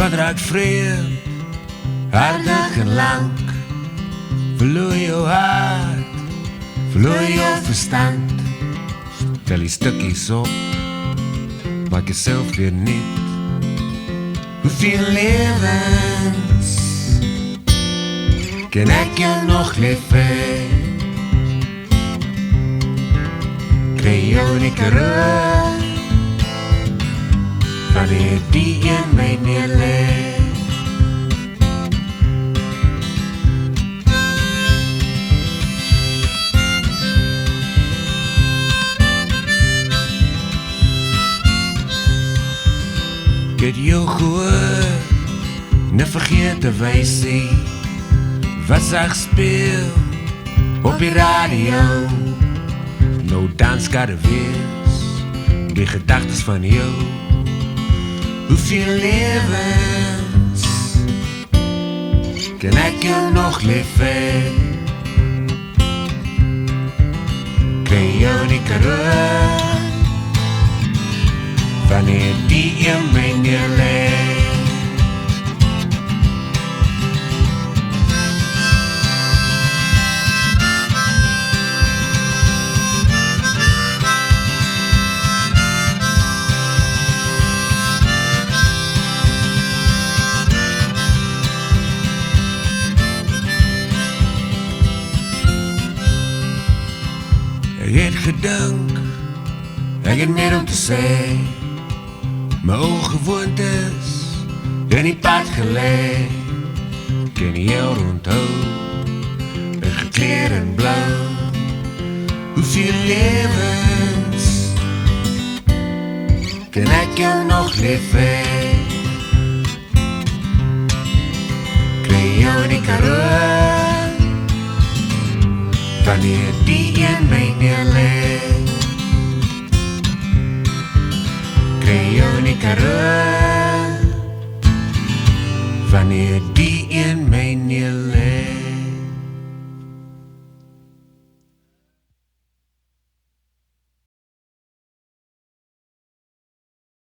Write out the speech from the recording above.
Wat raak vreemd, aardig en lang. Verloor jou hart, verloor jou verstand. Tel die stukkies op, maak jezelf weer niet. Hoeveel levens kan ek jou nog leven? Kry jou nie karoo, wanneer die in my neerleg. Ek het jou gehoor, nie vergeet te wysie, wat sag speel op die radio. Nou dans kan er wees, die gedagtes van jou. Hoeveel levens kan ek jou nog leven? Kry jou nie karoo, wanneer die in my neerleg. Ek het gedink, ek het meer om te sê. My ongewoontes in die pad gelê. Ken jou onthou, en gekleed in blauw. Hoeveel levens kan ek jou nog leven? Kry jou die karoo, wanneer die in my neerleg. Kry jou nie karoo, wanneer die in my neerleg.